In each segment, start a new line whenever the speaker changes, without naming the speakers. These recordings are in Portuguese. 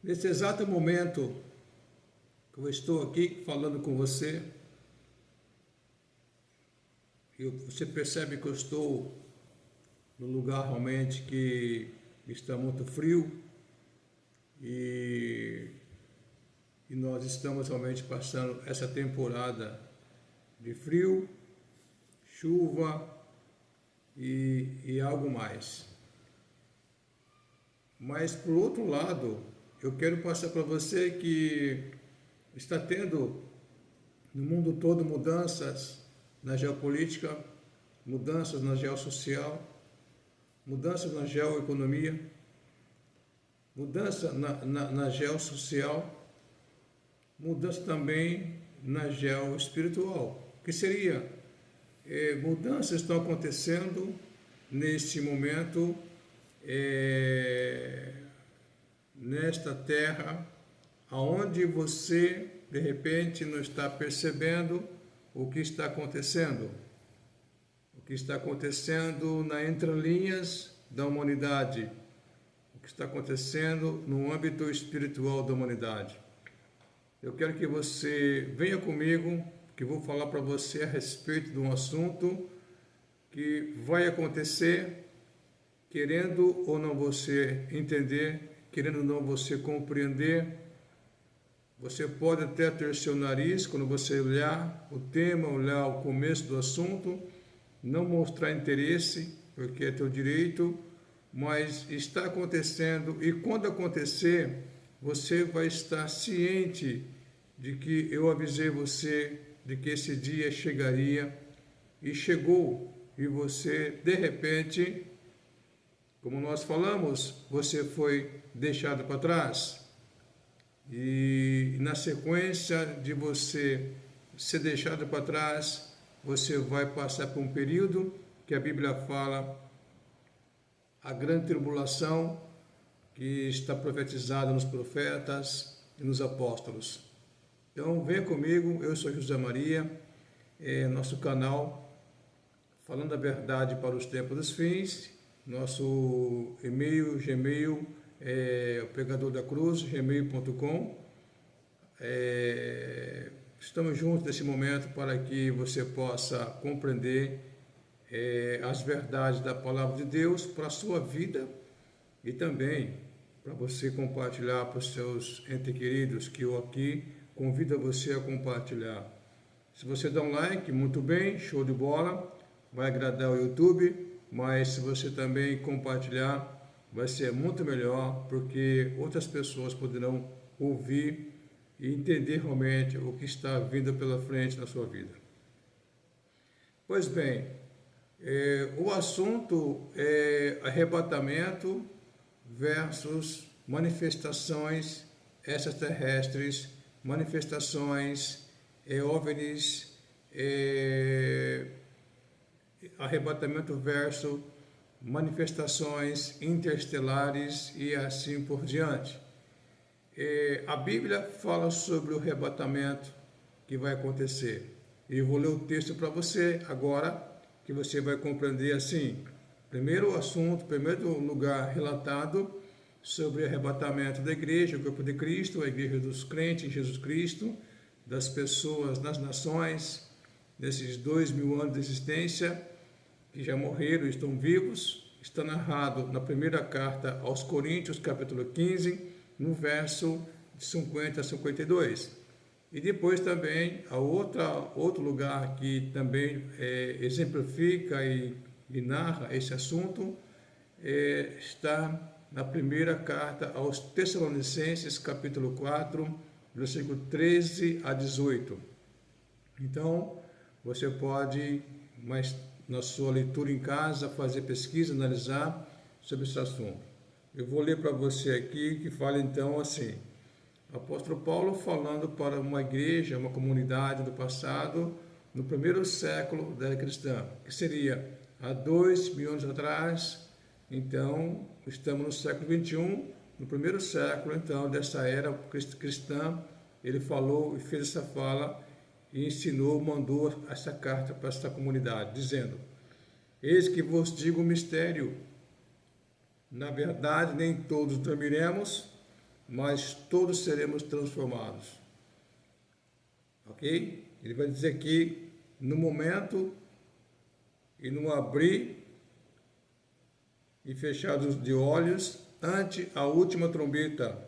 Nesse exato momento que eu estou aqui falando com você, você percebe que eu estou num lugar realmente que está muito frio e, e nós estamos realmente passando essa temporada de frio, chuva e algo mais. Mas, por outro lado, eu quero passar para você que está tendo no mundo todo mudanças na geopolítica, mudanças na geossocial, mudanças na geoeconomia, mudança na geossocial, mudança também na geoespiritual, que seria mudanças estão acontecendo neste momento nesta terra, aonde você de repente não está percebendo o que está acontecendo, nas entrelinhas da humanidade, o que está acontecendo no âmbito espiritual da humanidade. Eu quero que você venha comigo, que vou falar para você a respeito de um assunto que vai acontecer, querendo ou não você entender, querendo ou não você compreender. Você pode até ter seu nariz quando você olhar o tema, olhar o começo do assunto, não mostrar interesse, porque é teu direito, mas está acontecendo, e quando acontecer, você vai estar ciente de que eu avisei você de que esse dia chegaria, e chegou, e você, de repente, como nós falamos, você foi deixado para trás. E na sequência de você ser deixado para trás, você vai passar por um período que a Bíblia fala, a grande tribulação, que está profetizada nos profetas e nos apóstolos. Então venha comigo, eu sou José Maria, nosso canal Falando a Verdade para os Tempos dos Fins, nosso e-mail, Gmail, o Pregador da Cruz, gmail.com. Estamos juntos nesse momento para que você possa compreender as verdades da Palavra de Deus para a sua vida e também para você compartilhar para os seus entes queridos, que eu aqui convido você a compartilhar. Se você dá um like, muito bem, show de bola, vai agradar o YouTube, mas se você também compartilhar, vai ser muito melhor, porque outras pessoas poderão ouvir e entender realmente o que está vindo pela frente na sua vida. Pois bem, o assunto é arrebatamento versus manifestações extraterrestres, manifestações OVNIs, arrebatamento versus manifestações interestelares e assim por diante. A Bíblia fala sobre o arrebatamento que vai acontecer. E eu vou ler o texto para você agora, que você vai compreender assim. Primeiro assunto, primeiro lugar relatado sobre o arrebatamento da igreja, o corpo de Cristo, a igreja dos crentes em Jesus Cristo, das pessoas nas nações, desses 2000 anos de existência, que já morreram e estão vivos. Está narrado na primeira carta aos Coríntios, capítulo 15, no verso de 50 a 52. E depois também, outro lugar que também exemplifica e narra esse assunto, está na primeira carta aos Tessalonicenses, capítulo 4, versículo 13 a 18. Então, você pode, mas na sua leitura em casa, fazer pesquisa, analisar sobre esse assunto. Eu vou ler para você aqui, que fala então assim: o apóstolo Paulo falando para uma igreja, uma comunidade do passado, no primeiro século da era cristã, que seria há 2000 anos atrás. Então, estamos no século 21, no primeiro século, então, dessa era cristã. Ele falou e fez essa fala e ensinou, mandou essa carta para essa comunidade, dizendo: eis que vos digo um mistério, na verdade nem todos dormiremos, mas todos seremos transformados. Ok? Ele vai dizer que no momento e no abrir e fechar de olhos, ante a última trombeta,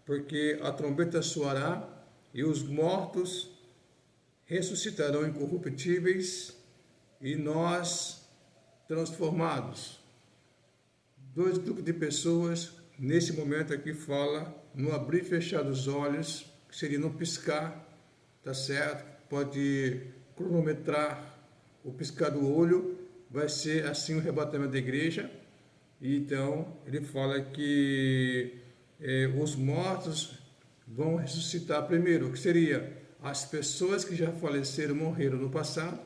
porque a trombeta soará e os mortos ressuscitarão incorruptíveis e nós transformados. Dois grupos de pessoas, nesse momento aqui fala, no abrir e fechar dos olhos, que seria no piscar, tá certo? Pode cronometrar o piscar do olho, vai ser assim o arrebatamento da igreja. E então, ele fala que os mortos vão ressuscitar primeiro, que seria as pessoas que já faleceram, morreram no passado,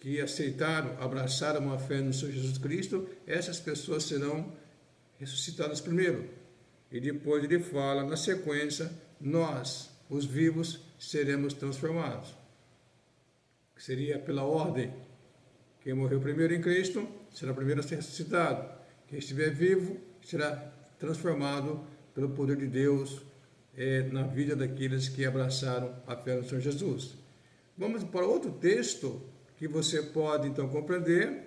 que aceitaram, abraçaram a fé no Senhor Jesus Cristo, essas pessoas serão ressuscitadas primeiro. E depois ele fala, na sequência, nós, os vivos, seremos transformados. Que seria pela ordem. Quem morreu primeiro em Cristo será o primeiro a ser ressuscitado. Quem estiver vivo será transformado pelo poder de Deus na vida daqueles que abraçaram a fé no Senhor Jesus. Vamos para outro texto que você pode então compreender.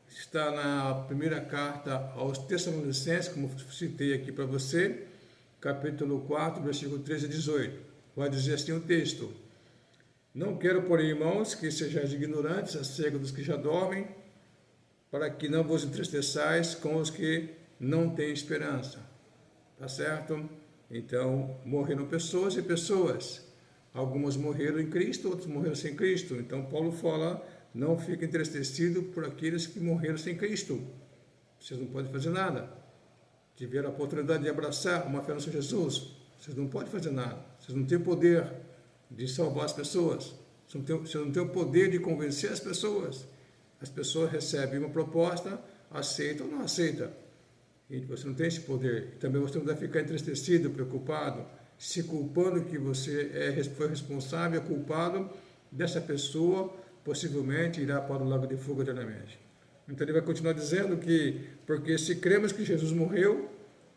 Está na primeira carta aos Tessalonicenses, como citei aqui para você, capítulo 4, versículo 13 a 18. Vai dizer assim o texto: não quero, porém, irmãos, que sejais ignorantes acerca dos que já dormem, para que não vos entristeçais com os que não têm esperança. Tá certo? Então, morreram pessoas e pessoas. Algumas morreram em Cristo, outros morreram sem Cristo. Então, Paulo fala, não fique entristecido por aqueles que morreram sem Cristo. Vocês não podem fazer nada. Tiveram a oportunidade de abraçar uma fé no Senhor Jesus. Vocês não podem fazer nada. Vocês não têm poder de salvar as pessoas. Você não tem o poder de convencer as pessoas. As pessoas recebem uma proposta, aceitam ou não aceitam. E você não tem esse poder. Também você não deve ficar entristecido, preocupado, se culpando que você foi responsável, culpado dessa pessoa, possivelmente irá para o lago de fogo eternamente. Então ele vai continuar dizendo que, porque se cremos que Jesus morreu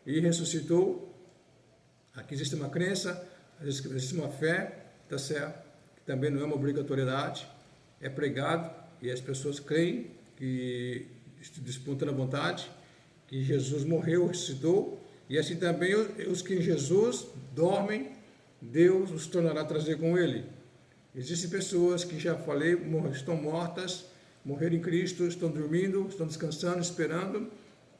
e ressuscitou, aqui existe uma crença, existe uma fé, tá certo? Que também não é uma obrigatoriedade, é pregado e as pessoas creem que disputam a vontade, que Jesus morreu, ressuscitou, e assim também os que em Jesus dormem, Deus os tornará a trazer com ele. Existem pessoas que, já falei, estão mortas, morreram em Cristo, estão dormindo, estão descansando, esperando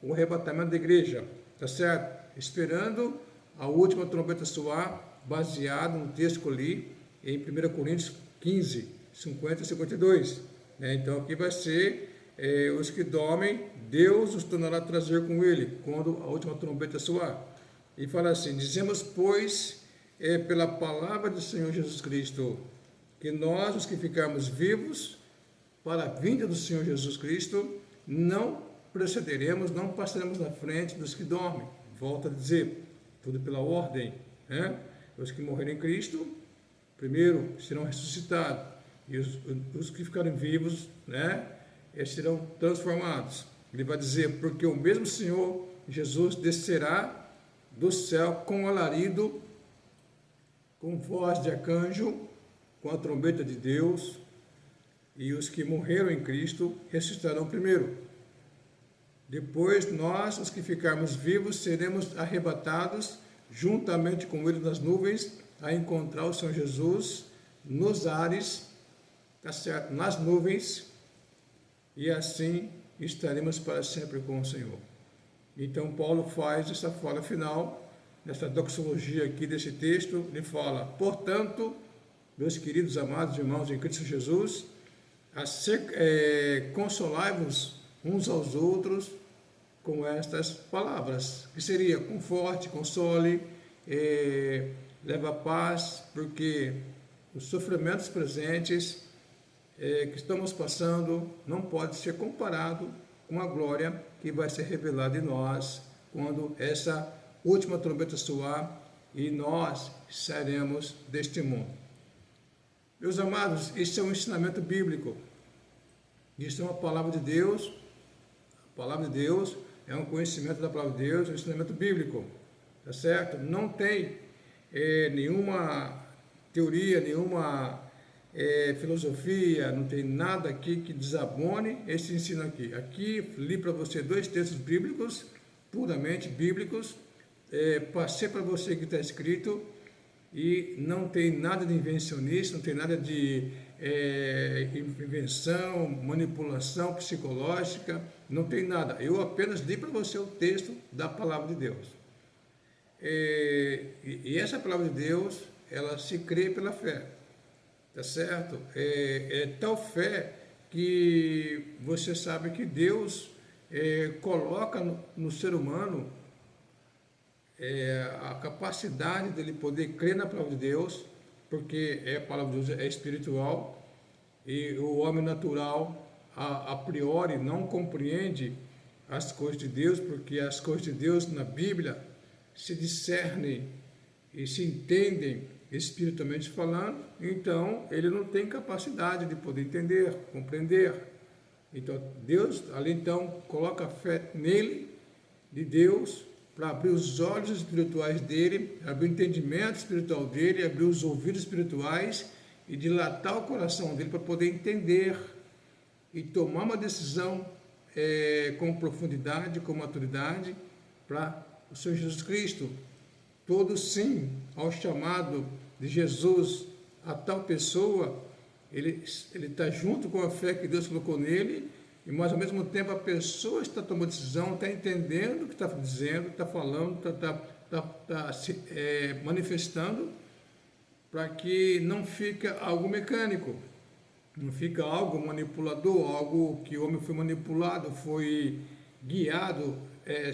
o arrebatamento da igreja, tá certo? Esperando a última trombeta soar, baseado no texto que eu li em 1 Coríntios 15, 50 e 52. Então aqui vai ser os que dormem, Deus os tornará a trazer com ele, quando a última trombeta soar. E fala assim, dizemos, pois, pela palavra do Senhor Jesus Cristo, que nós, os que ficarmos vivos, para a vinda do Senhor Jesus Cristo, não precederemos, não passaremos na frente dos que dormem. Volto a dizer, tudo pela ordem, né? Os que morrerem em Cristo, primeiro serão ressuscitados, e os que ficarem vivos, né, serão transformados. Ele vai dizer, porque o mesmo Senhor Jesus descerá do céu com alarido, com voz de arcanjo, com a trombeta de Deus, e os que morreram em Cristo ressuscitarão primeiro. Depois nós, os que ficarmos vivos, seremos arrebatados juntamente com ele nas nuvens, a encontrar o Senhor Jesus nos ares, tá certo? Nas nuvens, e assim estaremos para sempre com o Senhor. Então Paulo faz essa fala final, nessa doxologia aqui desse texto, ele fala, portanto, meus queridos amados irmãos em Cristo Jesus, consolai-vos uns aos outros com estas palavras, que seria conforte, console, leva paz, porque os sofrimentos presentes que estamos passando não pode ser comparado com a glória que vai ser revelada em nós quando essa última trombeta soar e nós sairemos deste mundo. Meus amados, isso é um ensinamento bíblico. Isso é uma palavra de Deus. A palavra de Deus é um conhecimento da palavra de Deus, um ensinamento bíblico. tá certo? Não tem nenhuma teoria, nenhuma filosofia, não tem nada aqui que desabone esse ensino aqui. Aqui li para você 2 textos bíblicos, puramente bíblicos, passei para você o que está escrito e não tem nada de invencionista, não tem nada de invenção, manipulação psicológica, não tem nada. Eu apenas li para você o texto da palavra de Deus. E essa palavra de Deus, ela se crê pela fé, tá certo? É tal fé que você sabe que Deus coloca no ser humano a capacidade dele poder crer na palavra de Deus, porque a palavra de Deus é espiritual e o homem natural a priori não compreende as coisas de Deus, porque as coisas de Deus na Bíblia se discernem e se entendem espiritualmente falando, então ele não tem capacidade de poder entender, compreender. Então Deus, ali então, coloca a fé nele, de Deus, para abrir os olhos espirituais dele, abrir o entendimento espiritual dele, abrir os ouvidos espirituais e dilatar o coração dele para poder entender e tomar uma decisão com profundidade, com maturidade para o Senhor Jesus Cristo. Todo sim ao chamado de Jesus a tal pessoa, ele está junto com a fé que Deus colocou nele, mas ao mesmo tempo a pessoa está tomando decisão, está entendendo o que está dizendo, está falando, está se manifestando, para que não fique algo mecânico, não fica algo manipulador, algo que o homem foi manipulado, foi guiado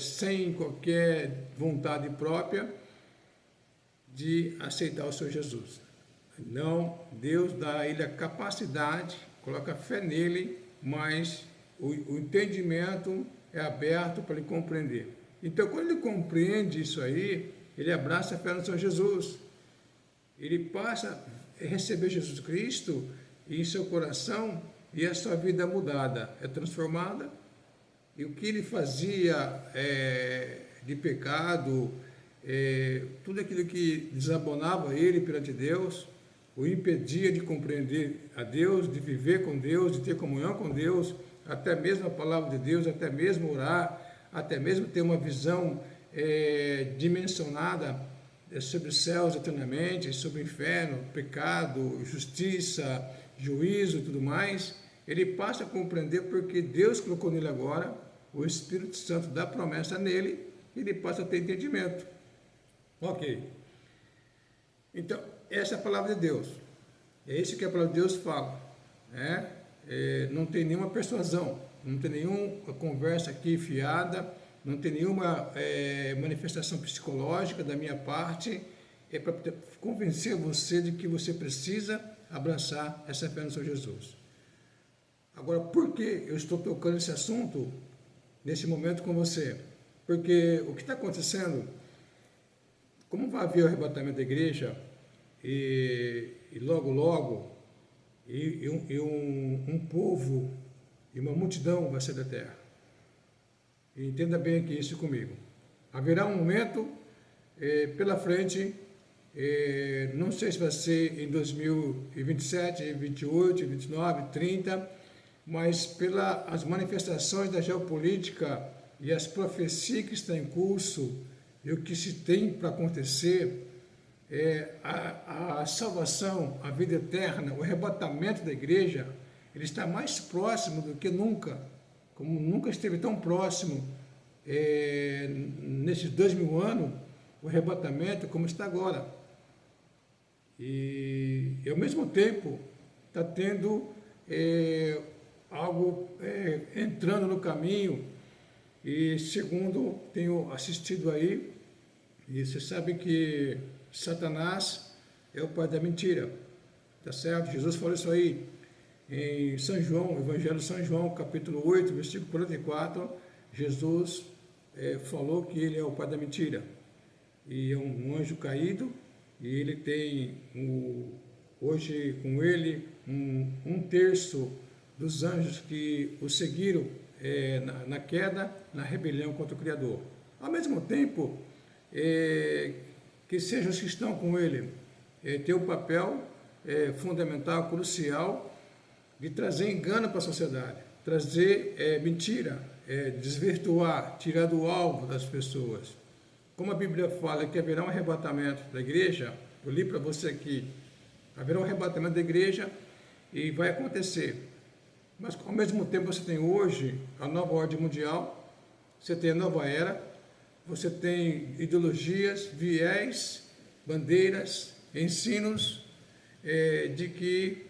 sem qualquer vontade própria de aceitar o Senhor Jesus. Não, Deus dá a ele a capacidade, coloca fé nele, mas o entendimento é aberto para ele compreender. Então, quando ele compreende isso aí, ele abraça a fé no Senhor Jesus. Ele passa a receber Jesus Cristo em seu coração e a sua vida mudada, é transformada. E o que ele fazia de pecado, tudo aquilo que desabonava ele perante Deus, o impedia de compreender a Deus, de viver com Deus, de ter comunhão com Deus, até mesmo a palavra de Deus, até mesmo orar, até mesmo ter uma visão dimensionada sobre os céus eternamente, sobre o inferno, pecado, justiça, juízo e tudo mais. Ele passa a compreender porque Deus colocou nele agora o Espírito Santo da promessa nele, e ele passa a ter entendimento. Ok. Então, essa é a palavra de Deus. É isso que a palavra de Deus fala. Não tem nenhuma persuasão, não tem nenhuma conversa aqui fiada, não tem nenhuma manifestação psicológica da minha parte. É para convencer você de que você precisa abraçar essa fé no Senhor Jesus. Agora, por que eu estou tocando esse assunto nesse momento com você? Porque o que está acontecendo, como vai haver o arrebatamento da igreja, e logo, logo, um povo e uma multidão vai sair da terra. E entenda bem aqui isso comigo. Haverá um momento pela frente, não sei se vai ser em 2027, 28, 29, 30, mas pelas manifestações da geopolítica e as profecias que estão em curso e o que se tem para acontecer, a salvação, a vida eterna, o arrebatamento da igreja, ele está mais próximo do que nunca, como nunca esteve tão próximo nesses 2000 anos, o arrebatamento como está agora. E ao mesmo tempo está tendo algo entrando no caminho, e segundo tenho assistido aí, e você sabe que Satanás é o pai da mentira, tá certo? Jesus falou isso aí em São João, Evangelho de São João, capítulo 8, versículo 44, Jesus falou que ele é o pai da mentira, e é um anjo caído, e ele tem hoje com ele um terço dos anjos que o seguiram na queda, na rebelião contra o Criador. Ao mesmo tempo, que sejam os que estão com ele, ter um papel fundamental, crucial, de trazer engano para a sociedade, trazer mentira, desvirtuar, tirar do alvo das pessoas. Como a Bíblia fala que haverá um arrebatamento da igreja, eu li para você aqui, haverá um arrebatamento da igreja e vai acontecer. Mas ao mesmo tempo você tem hoje a nova ordem mundial, você tem a nova era, você tem ideologias, viés, bandeiras, ensinos de que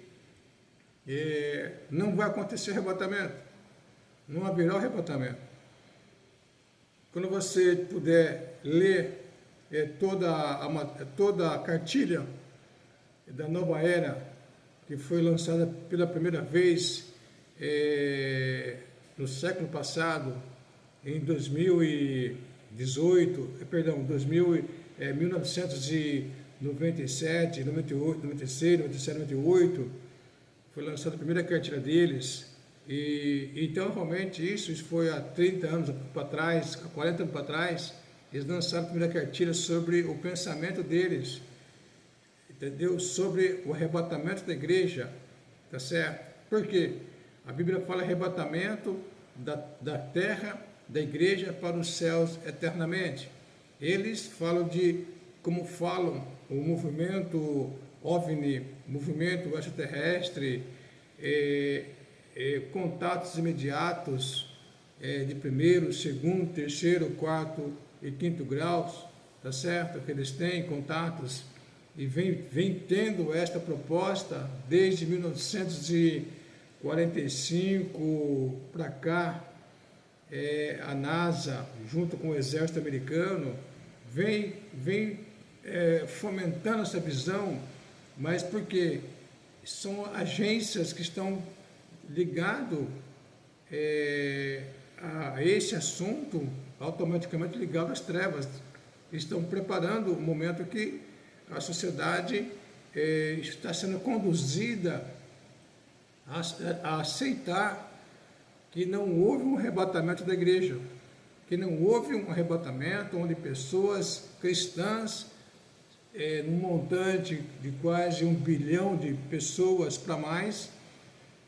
não vai acontecer arrebatamento, não haverá arrebatamento. Quando você puder ler toda a cartilha da nova era, que foi lançada pela primeira vez no século passado, em 1997, 98, 96, 97, 98, foi lançada a primeira cartilha deles. E então, realmente, isso foi há 30 anos para trás, há 40 anos para trás, eles lançaram a primeira cartilha sobre o pensamento deles, entendeu? Sobre o arrebatamento da igreja, tá certo? Por quê? A Bíblia fala arrebatamento da terra, da igreja para os céus eternamente. Eles falam como falam o movimento OVNI, movimento extraterrestre, contatos imediatos de primeiro, segundo, terceiro, quarto e quinto graus, tá certo? Que eles têm contatos e vem tendo esta proposta desde 1945 para cá. A NASA, junto com o exército americano, vem fomentando essa visão, mas porque são agências que estão ligadas a esse assunto, automaticamente ligadas às trevas, estão preparando o momento que a sociedade está sendo conduzida a aceitar que não houve um arrebatamento da igreja, que não houve um arrebatamento onde pessoas cristãs, num montante de quase 1 bilhão de pessoas para mais,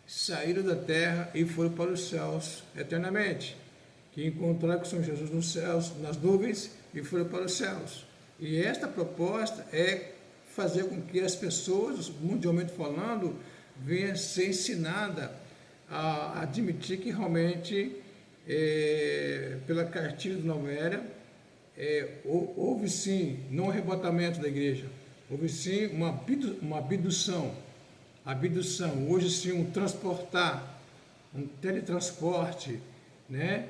saíram da terra e foram para os céus eternamente, que encontraram com São Jesus nos céus, nas nuvens, e foram para os céus. E esta proposta é fazer com que as pessoas, mundialmente falando, venham a ser ensinadas a admitir que realmente, pela cartilha da nova era, houve sim, não arrebatamento da igreja, houve sim uma abdução, hoje sim um transportar, um teletransporte, né?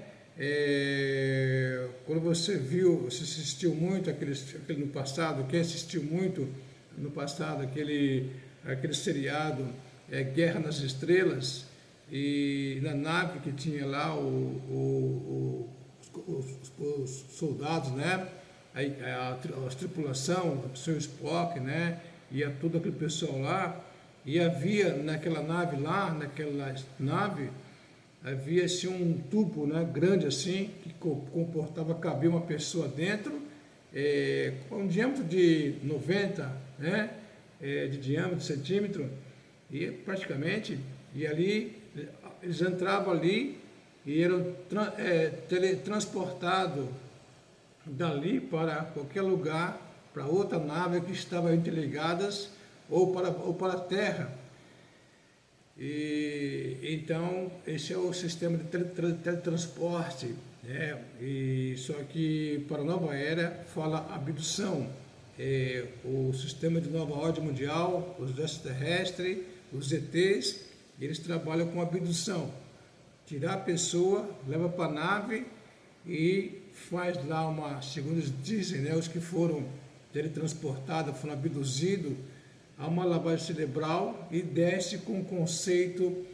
Quando você assistiu muito aquele no passado, quem assistiu muito no passado, aquele seriado Guerra nas Estrelas, e na nave que tinha lá os soldados, né? A tripulação, o Sr. Spock, né? E todo aquele pessoal lá, e havia naquela nave havia assim um tubo, né, grande assim, que cabia uma pessoa dentro, com um diâmetro de 90, né, de diâmetro, centímetro, e praticamente, e ali, eles entravam ali e eram teletransportados dali para qualquer lugar, para outra nave que estava interligadas, ou para a Terra. E então esse é o sistema de teletransporte, né? E só que para a nova era fala abdução, o sistema de nova ordem mundial, os extraterrestres, os ETs, eles trabalham com abdução, tirar a pessoa, leva para a nave e faz lá segundo eles dizem, né, os que foram teletransportados, foram abduzidos, há uma lavagem cerebral e desce com o conceito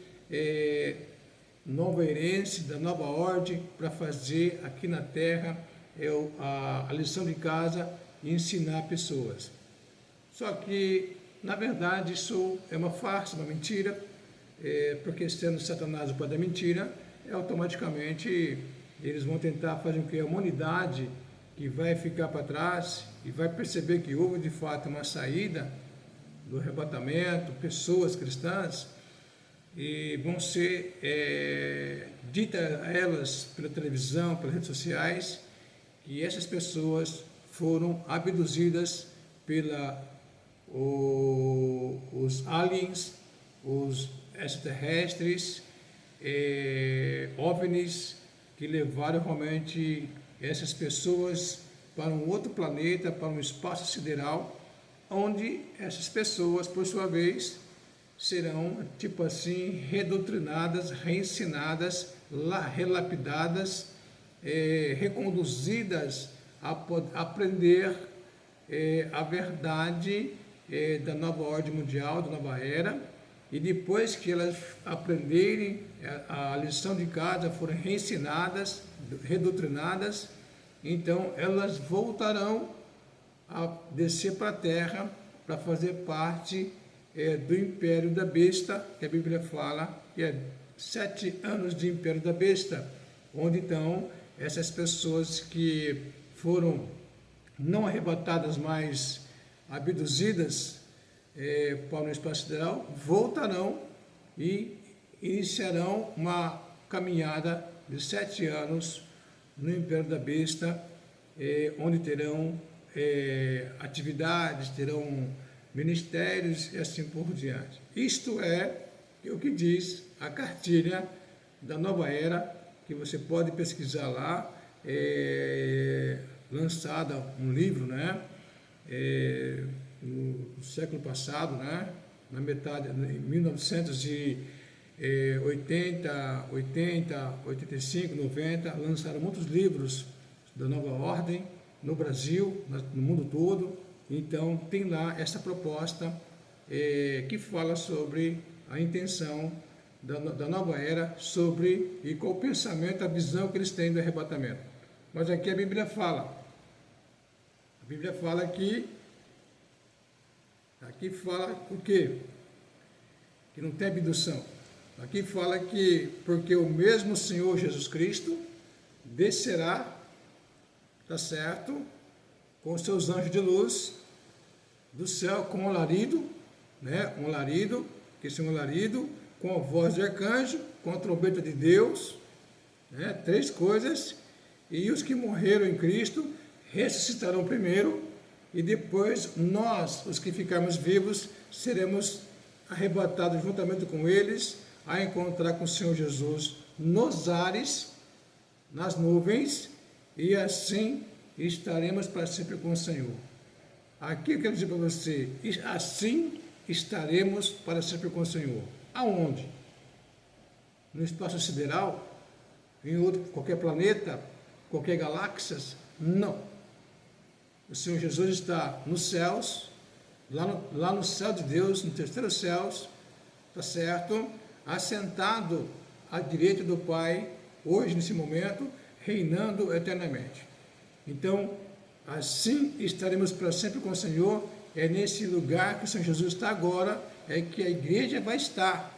nova herência, da nova ordem, para fazer aqui na Terra a lição de casa e ensinar pessoas. Só que, na verdade, isso é uma farsa, uma mentira, porque sendo Satanás o pai da mentira, automaticamente eles vão tentar fazer com que a humanidade que vai ficar para trás e vai perceber que houve de fato uma saída do arrebatamento, pessoas cristãs, e vão ser ditas a elas pela televisão, pelas redes sociais, que essas pessoas foram abduzidas os aliens, os extraterrestres, OVNIs, que levaram realmente essas pessoas para um outro planeta, para um espaço sideral, onde essas pessoas, por sua vez, serão, tipo assim, redoutrinadas, reensinadas, relapidadas, reconduzidas a aprender a verdade da nova ordem mundial, da nova era, e depois que elas aprenderem a lição de casa, forem reensinadas, redoutrinadas, então elas voltarão a descer para a terra para fazer parte do império da besta, que a Bíblia fala que é 7 anos de império da besta, onde então essas pessoas que foram não arrebatadas, mas abduzidas para o espaço sideral, voltarão e iniciarão uma caminhada de 7 anos no império da besta, onde terão atividades, terão ministérios e assim por diante. Isto é o que diz a cartilha da nova era, que você pode pesquisar lá, lançada um livro, né, no século passado, né, na metade, em 1980, 85, 90, lançaram muitos livros da nova ordem no Brasil, no mundo todo. Então tem lá essa proposta que fala sobre a intenção da nova era, sobre e qual o pensamento, a visão que eles têm do arrebatamento. Mas aqui a Bíblia fala que aqui fala o quê? Que não tem abdução. Aqui fala que porque o mesmo Senhor Jesus Cristo descerá, tá certo, com os seus anjos de luz do céu com um alarido, né? Um alarido, que esse é um alarido, com a voz de arcanjo, com a trombeta de Deus, né? 3 coisas, e os que morreram em Cristo ressuscitarão primeiro, e depois nós, os que ficarmos vivos, seremos arrebatados juntamente com eles, a encontrar com o Senhor Jesus nos ares, nas nuvens, e assim estaremos para sempre com o Senhor. Aqui eu quero dizer para você, assim estaremos para sempre com o Senhor. Aonde? No espaço sideral? Em outro, qualquer planeta? Qualquer galáxias? Não. O Senhor Jesus está nos céus, lá no céu de Deus, no terceiro céu, tá certo? Assentado à direita do Pai, hoje, nesse momento, reinando eternamente. Então, assim estaremos para sempre com o Senhor. É nesse lugar que o Senhor Jesus está agora, é que a igreja vai estar.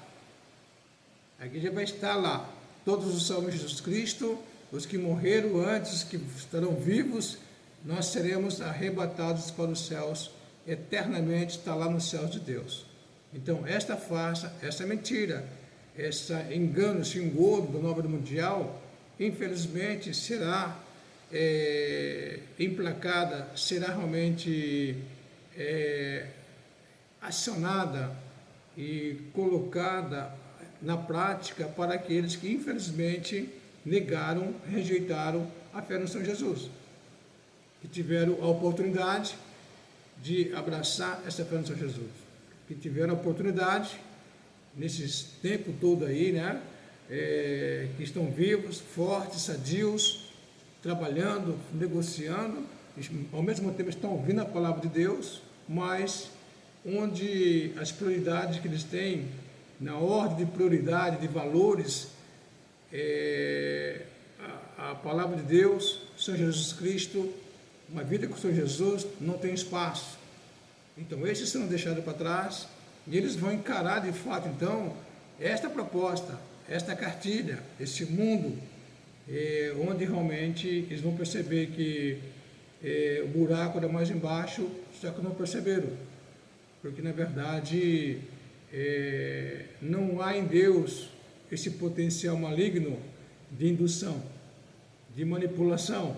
A igreja vai estar lá. Todos os salvos de Jesus Cristo, os que morreram antes, os que estarão vivos, nós seremos arrebatados para os céus, eternamente está lá nos céus de Deus. Então, esta farsa, essa mentira, esse engano, esse engodo da nova ordem mundial, infelizmente será emplacada, será realmente acionada e colocada na prática para aqueles que infelizmente negaram, rejeitaram a fé no Senhor Jesus, que tiveram a oportunidade de abraçar essa fé no Senhor Jesus, que tiveram a oportunidade nesses tempos todo aí, né, que estão vivos, fortes, sadios, trabalhando, negociando, ao mesmo tempo estão ouvindo a palavra de Deus, mas onde as prioridades que eles têm, na ordem de prioridade, de valores, a palavra de Deus, o Senhor Jesus Cristo, uma vida com o Senhor Jesus não tem espaço. Então esses serão deixados para trás e eles vão encarar de fato então esta proposta, esta cartilha, esse mundo, onde realmente eles vão perceber que o buraco era mais embaixo, só que não perceberam. Porque, na verdade, não há em Deus esse potencial maligno de indução, de manipulação,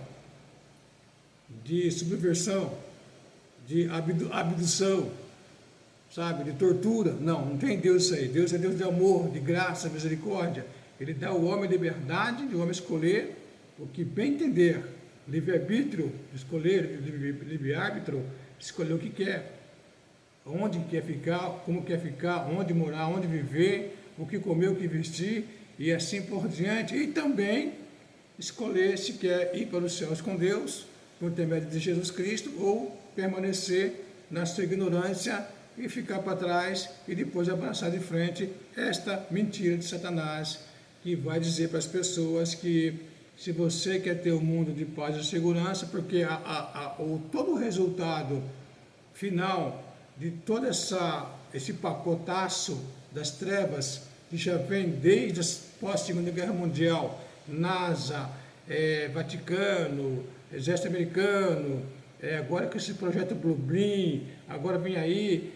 de subversão, de abdução, sabe, de tortura. Não tem Deus isso aí. Deus é Deus de amor, de graça, misericórdia. Ele dá ao homem liberdade, de o homem escolher o que bem entender, livre-arbítrio, escolher, livre-árbitro, escolher o que quer, onde quer ficar, como quer ficar, onde morar, onde viver, o que comer, o que vestir, e assim por diante. E também escolher se quer ir para os céus com Deus, por intermédio de Jesus Cristo, ou permanecer na sua ignorância e ficar para trás e depois abraçar de frente esta mentira de Satanás, que vai dizer para as pessoas que se você quer ter um mundo de paz e segurança, porque todo o resultado final de todo esse pacotaço das trevas, que já vem desde a pós-Segunda Guerra Mundial, NASA, Vaticano, Exército Americano, agora com esse projeto Blueprint, agora vem aí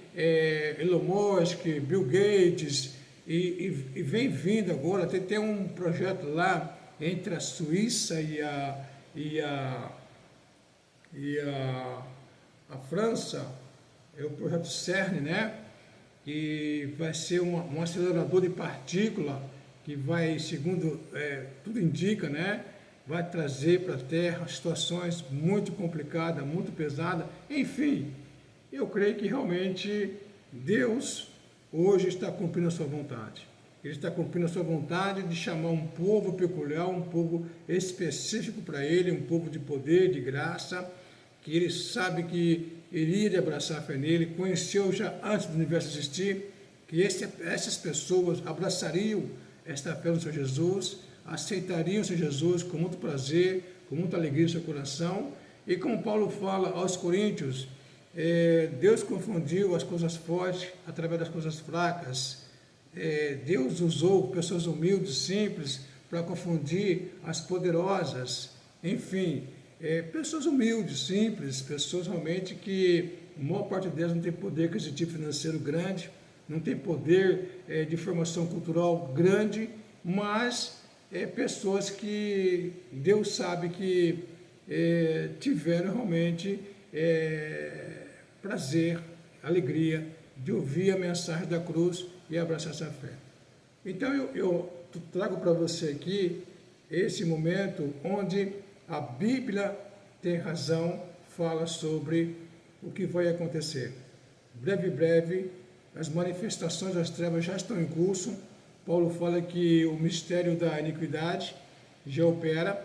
Elon Musk, Bill Gates, e vem vindo agora, tem um projeto lá entre a Suíça e a França, é o projeto CERN, né? Que vai ser um acelerador de partícula que vai, segundo tudo indica, né? Vai trazer para a Terra situações muito complicadas, muito pesadas. Enfim, eu creio que realmente Deus hoje está cumprindo a sua vontade. Ele está cumprindo a sua vontade de chamar um povo peculiar, um povo específico para Ele, um povo de poder, de graça, que Ele sabe que iria de abraçar a fé nele, conheceu já antes do universo existir, que essas pessoas abraçariam esta fé no Senhor Jesus, aceitariam o Senhor Jesus com muito prazer, com muita alegria no seu coração. E como Paulo fala aos Coríntios, Deus confundiu as coisas fortes através das coisas fracas. Deus usou pessoas humildes, simples, para confundir as poderosas. Enfim, pessoas humildes, simples, pessoas realmente que a maior parte delas não tem poder aquisitivo financeiro grande, não tem poder de formação cultural grande, mas pessoas que Deus sabe que tiveram realmente prazer, alegria de ouvir a mensagem da cruz e abraçar essa fé. Então eu trago para você aqui esse momento onde a Bíblia tem razão, fala sobre o que vai acontecer. Breve, as manifestações das trevas já estão em curso. Paulo fala que o mistério da iniquidade já opera,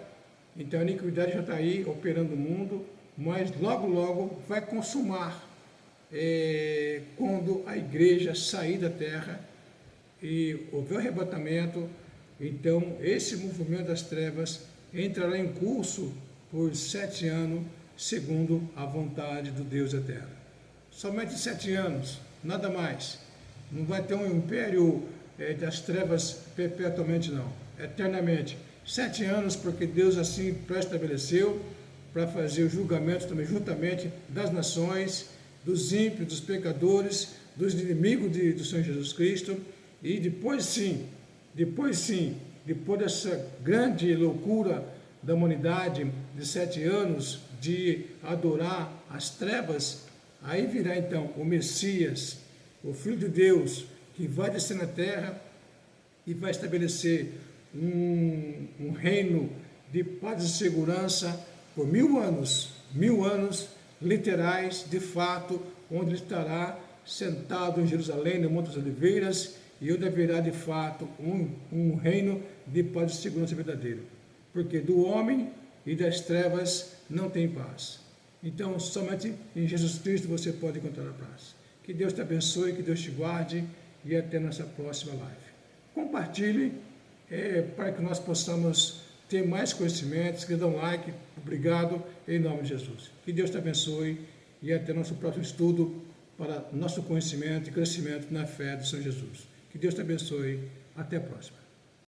então a iniquidade já está aí operando no mundo, mas logo vai consumar quando a igreja sair da terra e houver o arrebatamento. Então esse movimento das trevas entrará em curso por 7 anos, segundo a vontade do Deus eterno. Somente 7 anos, nada mais. Não vai ter um império das trevas perpetuamente, não. Eternamente. 7 anos, porque Deus assim pré-estabeleceu para fazer o julgamento também juntamente das nações, dos ímpios, dos pecadores, dos inimigos do Senhor Jesus Cristo. E depois dessa grande loucura da humanidade de 7 anos de adorar as trevas, aí virá então o Messias, o Filho de Deus, que vai descer na terra e vai estabelecer um reino de paz e segurança por 1000 anos, 1000 anos literais, de fato, onde ele estará sentado em Jerusalém, no Monte das Oliveiras, e onde haverá de fato um reino de paz e segurança verdadeiro. Porque do homem e das trevas não tem paz. Então, somente em Jesus Cristo você pode encontrar a paz. Que Deus te abençoe, que Deus te guarde, e até nossa próxima live. Compartilhe para que nós possamos ter mais conhecimentos, que dê um like. Obrigado, em nome de Jesus. Que Deus te abençoe e até nosso próximo estudo para nosso conhecimento e crescimento na fé do Senhor Jesus. Que Deus te abençoe. Até a próxima.